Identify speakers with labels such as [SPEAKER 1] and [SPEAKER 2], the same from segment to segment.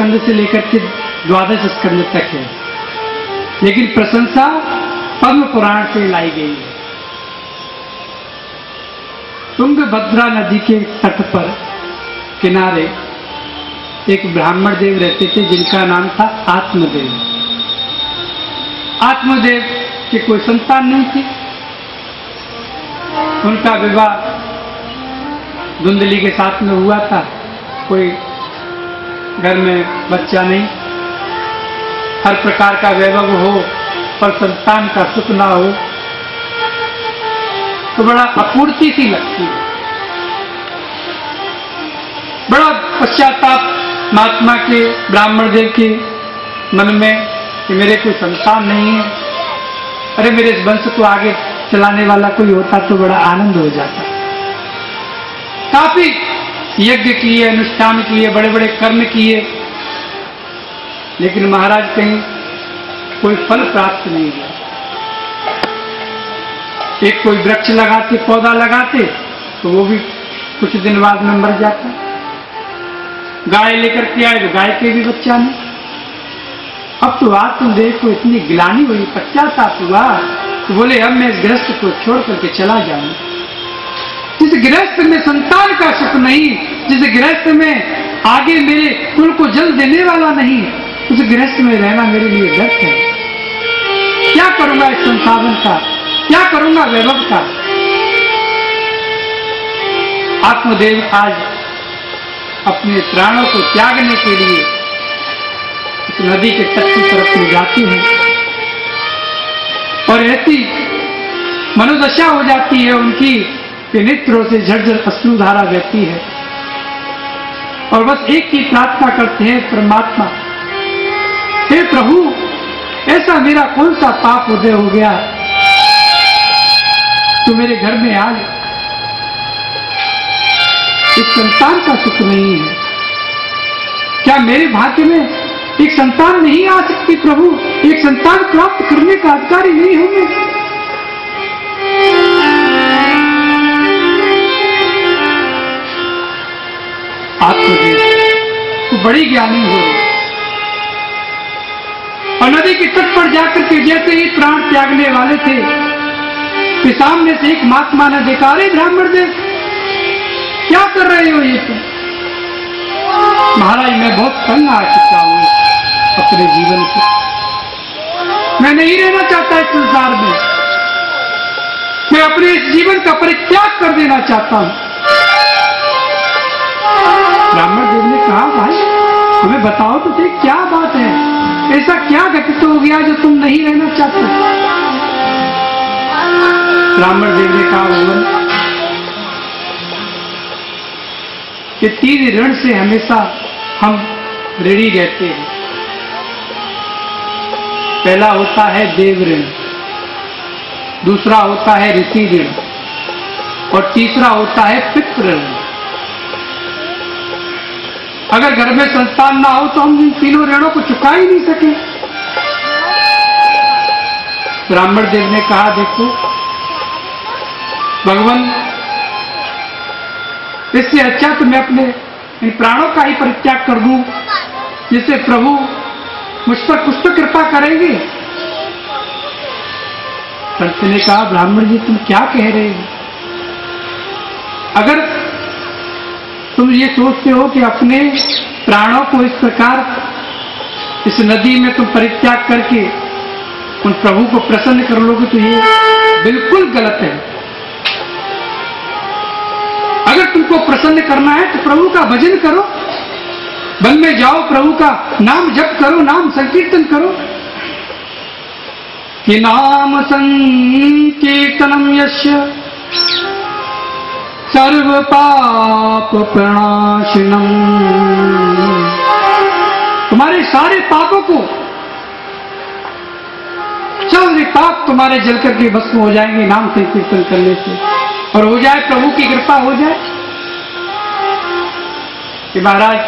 [SPEAKER 1] स्कंद से लेकर के 12 स्कंद तक है, लेकिन प्रशंसा पद्म पुराण से लाई गई है। तुंगभद्रा नदी के तट पर किनारे एक ब्राह्मण देव रहते थे जिनका नाम था आत्मदेव। आत्मदेव के कोई संतान नहीं थी। उनका विवाह धुंधली के साथ में हुआ था। कोई घर में बच्चा नहीं, हर प्रकार का वैभव हो पर संतान का सुख ना हो तो बड़ा अपूर्ति सी लगती है। बड़ा पश्चाताप महात्मा के ब्राह्मण देव के मन में कि मेरे कोई संतान नहीं है, अरे मेरे इस वंश को आगे चलाने वाला कोई होता तो बड़ा आनंद हो जाता। काफी यज्ञ किए, अनुष्ठान किए, बड़े बड़े कर्म किए, लेकिन महाराज कहीं कोई फल प्राप्त नहीं हुआ। एक कोई वृक्ष लगाते, पौधा लगाते तो वो भी कुछ दिन बाद में मर जाता। गाय लेकर के आए तो गाय के भी बच्चा नहीं। अब तो आत्मदेव को इतनी गिलानी हुई, पश्चाताप हुआ तो बोले अब मैं इस गृहस्थ को छोड़ करके चला जाऊं। जिस गृहस्थ में संतान का सुख नहीं, जिस गृहस्थ में आगे मेरे कुल को जल देने वाला नहीं, उस गृहस्थ में रहना मेरे लिए व्यर्थ है। क्या करूंगा इस संसाधन का, क्या करूंगा वैभव का। आत्मदेव आज अपने प्राणों को त्यागने के लिए इस नदी के तट की तरफ में जाती हैं और ऐसी मनोदशा हो जाती है उनकी कि नेत्रों से झरझर अश्रुधारा बहती है और बस एक ही प्रार्थना करते हैं, परमात्मा हे प्रभु, ऐसा मेरा कौन सा पाप उदय हो गया तो मेरे घर में आज एक संतान का सुख नहीं है। क्या मेरे भाग्य में एक संतान नहीं आ सकती प्रभु? एक संतान प्राप्त करने का अधिकारी नहीं होंगे? आत्मदेव तो बड़ी ज्ञानी हो और नदी के तट पर जाकर के जैसे ही प्राण त्यागने वाले थे कि सामने से एक महात्मा ने देखा, अरे ब्राह्मण देव क्या कर रहे हो ये तुम? महाराज मैं बहुत तंग आ चुका हूं अपने जीवन से, मैं नहीं रहना चाहता इस संसार में, मैं अपने इस जीवन का परित्याग कर देना चाहता हूं। ब्राह्मण देव ने कहा, भाई तुम्हें बताओ तो सही क्या बात है, ऐसा क्या घटित हो गया जो तुम नहीं रहना चाहते? ब्राह्मण देव ने कहा, भगवान कि 3 ऋण से हमेशा हम ऋणी रहते हैं। पहला होता है देव ऋण, दूसरा होता है ऋषि ऋण और तीसरा होता है पितृ ऋण। अगर घर में संतान ना हो तो हम इन तीनों ऋणों को चुका ही नहीं सके। ब्राह्मण देव ने कहा, देखो भगवान, इससे अच्छा तो मैं अपने इन प्राणों का ही परित्याग कर दूं, जिससे प्रभु मुझ पर कुछ तो कृपा करेंगे। संत ने कहा, ब्राह्मण जी तुम क्या कह रहे हो? अगर तुम ये सोचते हो कि अपने प्राणों को इस प्रकार इस नदी में तुम परित्याग करके उन प्रभु को प्रसन्न कर लोगे तो ये बिल्कुल गलत है। अगर तुमको प्रसन्न करना है तो प्रभु का भजन करो, वन में जाओ, प्रभु का नाम जप करो, नाम संकीर्तन करो। कि नाम संकीर्तनम यस्य सर्व पाप प्रणाशिनम, तुम्हारे सारे पापों को, सारे पाप तुम्हारे जल करके भस्म हो जाएंगे नाम संकीर्तन करने से, और हो जाए प्रभु की कृपा हो जाए। कि महाराज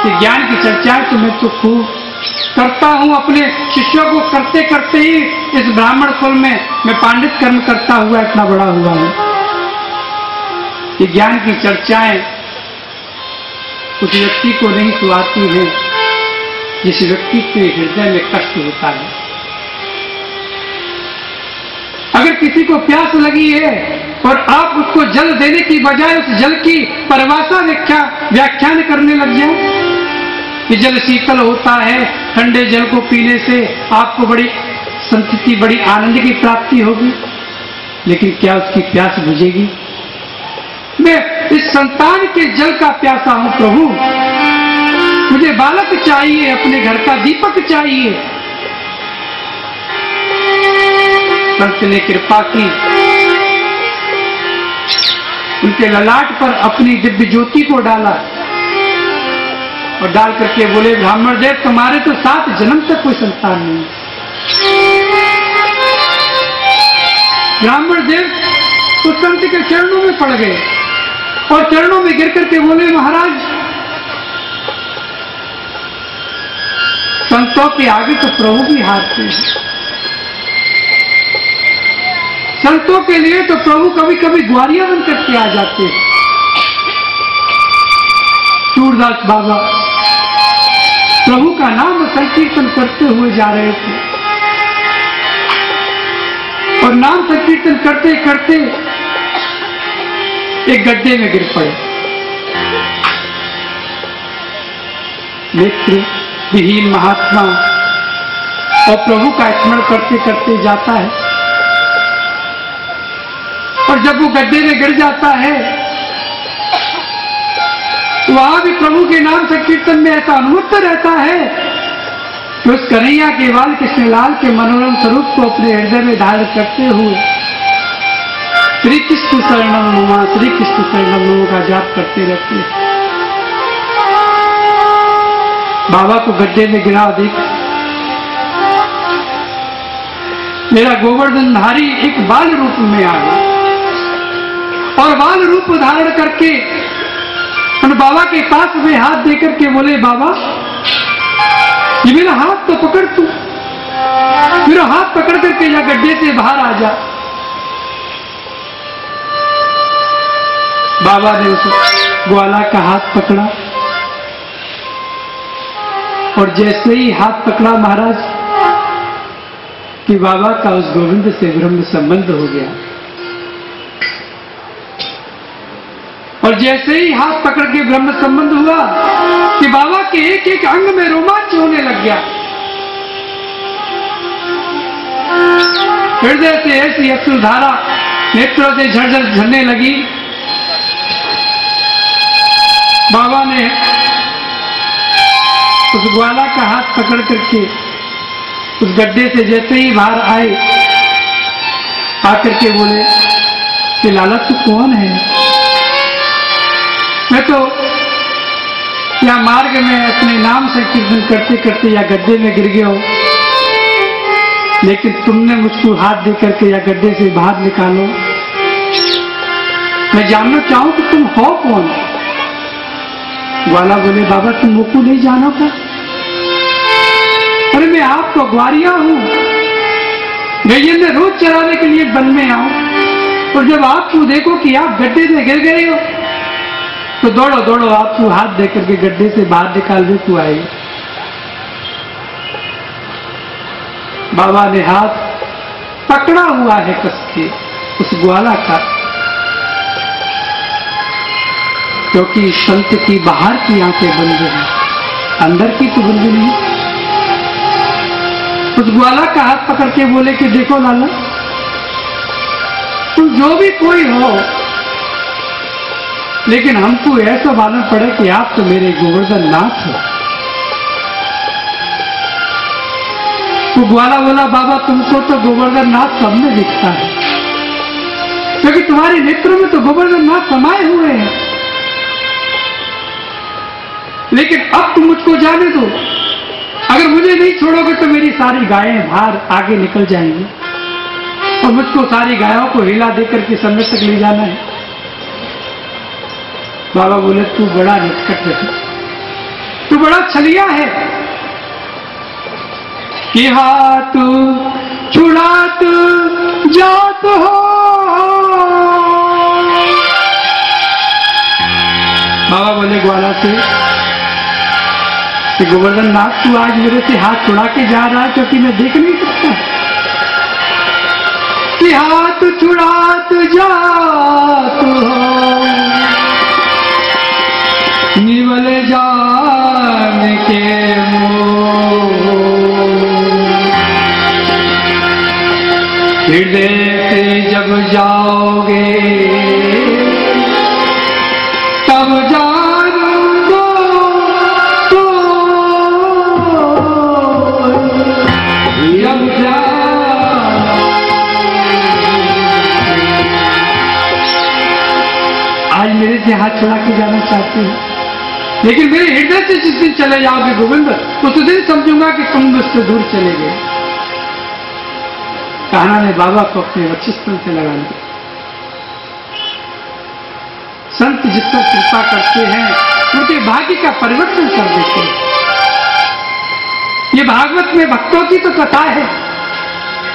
[SPEAKER 1] कि ज्ञान की चर्चाएं तो मैं तो खूब करता हूं, अपने शिष्यों को करते करते ही इस ब्राह्मण कुल में मैं पांडित कर्म करता हुआ इतना बड़ा हुआ हूं। कि ज्ञान की चर्चाएं उस व्यक्ति को नहीं सुहाती है जिस व्यक्ति के हृदय में कष्ट होता है। अगर किसी को प्यास लगी है और आप उसको जल देने की बजाय उस जल की परिभाषा व्याख्यान करने लग जाए कि जल शीतल होता है, ठंडे जल को पीने से आपको बड़ी संतुष्टि, बड़ी आनंद की प्राप्ति होगी, लेकिन क्या उसकी प्यास बुझेगी? मैं इस संतान के जल का प्यासा हूं प्रभु, मुझे बालक चाहिए, अपने घर का दीपक चाहिए। संत ने कृपा की, उनके ललाट पर अपनी दिव्य ज्योति को डाला और डाल करके बोले, ब्राह्मण देव तुम्हारे तो 7 जन्म तक कोई संतान नहीं। ब्राह्मण देव तो संत के चरणों में पड़ गए और चरणों में गिर करके बोले, महाराज संतों के आगे तो प्रभु भी हारते हैं। संतों के लिए तो प्रभु कभी कभी ग्वारिया बन करके आ जाते हैं। सूरदास बाबा प्रभु का नाम संकीर्तन करते हुए जा रहे थे और नाम संकीर्तन करते करते एक गड्ढे में गिर पड़े। नेत्र विहीन महात्मा और प्रभु का स्मरण करते करते जाता है और जब वो गड्ढे में गिर जाता है तो वहां भी प्रभु के नाम संकीर्तन में ऐसा अनुमत रहता है कि उस कन्हैया के बाल कृष्णलाल के मनोरम स्वरूप को अपने हृदय में धारण करते हुए श्री कृष्ण शरणम मम, श्री कृष्ण शरणम मम का जाप करते रहते हैं। बाबा को गड्ढे में गिरा देख मेरा गोवर्धनधारी एक बाल रूप में आ गया और बाल रूप धारण करके उन बाबा के पास में हाथ देकर के बोले, बाबा ये मेरा हाथ तो पकड़ तू, मेरा हाथ पकड़ करके या गड्ढे से बाहर आ जा। बाबा ने उस ग्वाला का हाथ पकड़ा और जैसे ही हाथ पकड़ा महाराज कि बाबा का उस गोविंद से ब्रह्म संबंध हो गया और जैसे ही हाथ पकड़ के ब्रह्म संबंध हुआ कि बाबा के एक एक अंग में रोमांच होने लग गया। हृदय से ऐसी अश्रुधारा नेत्रों से झरझर झरने लगी। बाबा ने उस ग्वाला का हाथ पकड़ करके उस गड्ढे से जैसे ही बाहर आए आकर के बोले कि लाला तू कौन है? मैं तो या मार्ग में अपने नाम से कीर्तन करते करते या गड्ढे में गिर गया हूं, लेकिन तुमने मुझको हाथ दे करके या गड्ढे से बाहर निकालो। मैं जानना चाहूं कि तुम हो कौन? ग्वाला बोले, बाबा तुम मुझको नहीं जानो क्या? अरे मैं आपको ग्वारिया हूं, गैया में रोज चराने के लिए वन में आऊं और जब आपको देखो कि आप गड्ढे से गिर गए हो तो दौड़ो दौड़ो आपको हाथ दे करके गड्ढे से बाहर निकाल दे तू आएगी। बाबा ने हाथ पकड़ा हुआ है कस के उस ग्वाला का, क्योंकि संत की बाहर की आंखें बंद हैं, अंदर की तो बंद नहीं। उस ग्वाला का हाथ पकड़ के बोले कि देखो लाला तुम जो भी कोई हो, लेकिन हमको ऐसा मालूम पड़े कि आप तो मेरे गोवर्धन नाथ हो। तो ग्वाला बोला, बाबा तुमको तो गोवर्धन नाथ सब में दिखता है, क्योंकि तुम्हारे नेत्रों में तो गोवर्धन नाथ समाये हुए हैं, लेकिन अब तुम मुझको जाने दो। अगर मुझे नहीं छोड़ोगे तो मेरी सारी गायें बाहर आगे निकल जाएंगी और मुझको सारी गायों को हिला देकर के समय तक ले जाना है। बाबा बोले, तू बड़ा नटखट है, तू बड़ा छलिया है कि हाथ छुड़ात जात हो। बाबा बोले ग्वाला से, कि गोवर्धन नाथ तू आज मेरे से हाथ छुड़ा के जा रहा है क्योंकि मैं देख नहीं सकता कि हाथ छुड़ा तू जा तू निवल जान के हृदय से जब जाओगे तब जानूंगा तो जब आज मेरे से हाथ छुड़ा के जाना चाहते हो, लेकिन मेरे हृदय से जिस दिन चले जाओगे गोविंद, उस दिन समझूंगा कि तुम मुझसे दूर चले गए। कान्हा ने बाबा को अपने वक्षस्थल से लगा लिया। संत जिस पर कृपा करते हैं उनके भाग्य का परिवर्तन कर देते हैं। ये भागवत में भक्तों की तो कथा है।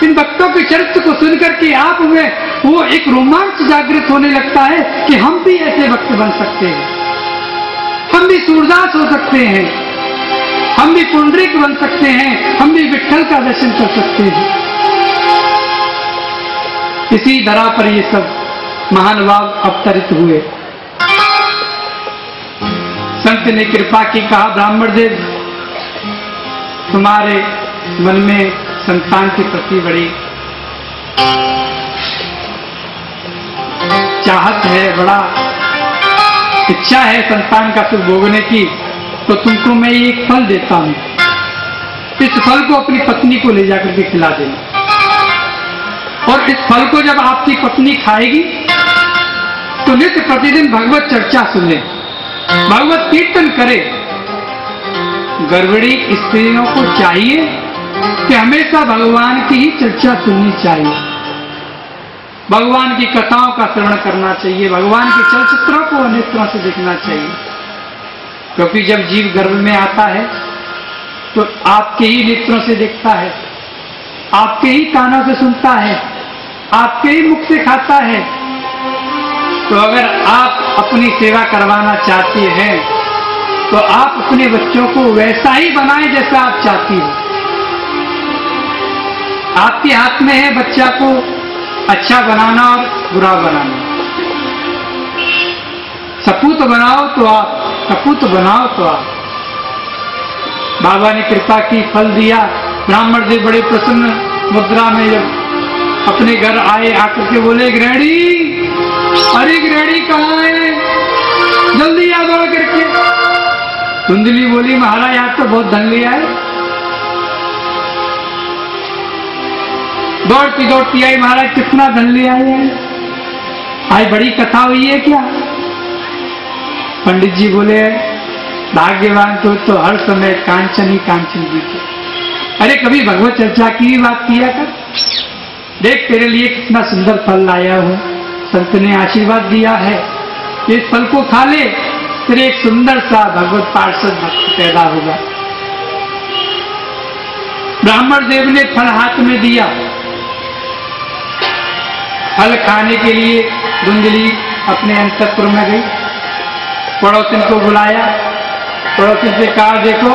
[SPEAKER 1] इन भक्तों के चरित्र को सुनकर के आप में वो एक रोमांच जागृत होने लगता है कि हम भी ऐसे भक्त बन सकते हैं, हम भी सूरदास हो सकते हैं, हम भी पुंडरीक बन सकते हैं, हम भी विट्ठल का दर्शन कर सकते हैं। इसी धरा पर ये सब महानुभाव अवतरित हुए। संत ने कृपा की, कहा ब्राह्मण देव तुम्हारे मन में संतान के प्रति बड़ी चाहत है, बड़ा इच्छा है संतान का सुख भोगने की, तो तुमको मैं एक फल देता हूं। इस फल को अपनी पत्नी को ले जाकर के खिला देना, और इस फल को जब आपकी पत्नी खाएगी तो नित्य प्रतिदिन भगवत चर्चा सुने, भगवत कीर्तन करे। गर्भिणी स्त्रियों को चाहिए कि हमेशा भगवान की ही चर्चा सुननी चाहिए, भगवान की कथाओं का श्रवण करना चाहिए, भगवान के चलचित्रों को नेत्रों से देखना चाहिए। क्योंकि जब जीव गर्भ में आता है तो आपके ही नेत्रों से देखता है, आपके ही कानों से सुनता है, आपके ही मुख से खाता है। तो अगर आप अपनी सेवा करवाना चाहते हैं तो आप अपने बच्चों को वैसा ही बनाएं जैसा आप चाहती हो। आपके हाथ में है बच्चा को अच्छा बनाना और बुरा बनाना। सपूत बनाओ तो आप, कपूत बनाओ तो आप। बाबा ने कृपा की, फल दिया। ब्राह्मण जी बड़े प्रसन्न मुद्रा में जब अपने घर आए, आकर के बोले गृहिणी, अरे गृहिणी कहाँ है, जल्दी आ दौड़ करके। धुंधली बोली महाराज आप तो बहुत धन ले आए। दौड़ती दौड़ती आई, महाराज कितना धन ले आए हैं, आज बड़ी कथा हुई है क्या। पंडित जी बोले भाग्यवान तो हर समय कांचन ही कांचन दिखे। अरे कभी भगवत चर्चा की भी बात किया कर, देख तेरे लिए कितना सुंदर फल लाया हूं, संत ने आशीर्वाद दिया है, इस फल को खा ले, तेरे एक सुंदर सा भगवत पार्षद भक्त पैदा होगा। ब्राह्मण देव ने फल हाथ में दिया। फल खाने के लिए धुंधली अपने अंतःपुर में गई, पड़ोसन को बुलाया, पड़ोसन से कहा देखो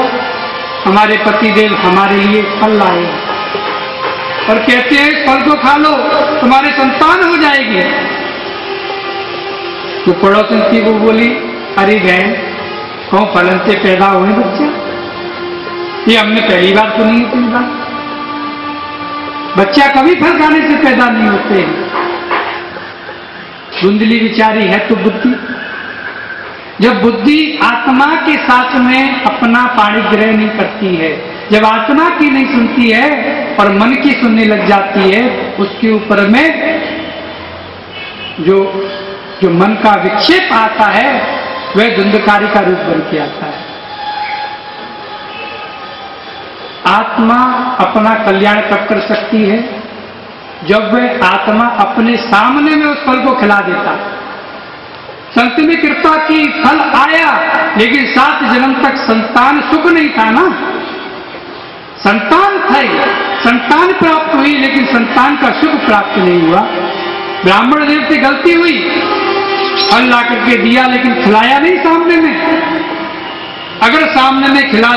[SPEAKER 1] हमारे पति देव हमारे लिए फल लाए और कहते हैं इस फल को खा लो तुम्हारे संतान हो जाएगी। तो पड़ोसन की वो बोली अरे बहन कौन फलन से पैदा हुए बच्चा, ये हमने पहली बार सुनी है कोई बात। बच्चा कभी फल खाने से पैदा नहीं होते हैं। धुंधली विचारी है तो बुद्धि, जब बुद्धि आत्मा के साथ में अपना पाणिग्रह नहीं करती है, जब आत्मा की नहीं सुनती है और मन की सुनने लग जाती है, उसके ऊपर में जो मन का विक्षेप आता है वह धुंधकारी का रूप बन के आता है। आत्मा अपना कल्याण कब कर सकती है, जब वह आत्मा अपने सामने में उस फल को खिला देता। संत ने कृपा की, फल आया, लेकिन 7 जन्म तक संतान सुख नहीं था ना। संतान थे, संतान प्राप्त हुई, लेकिन संतान का सुख प्राप्त नहीं हुआ। ब्राह्मण देव से गलती हुई, फल ला करके दिया लेकिन खिलाया नहीं सामने में। अगर सामने में खिला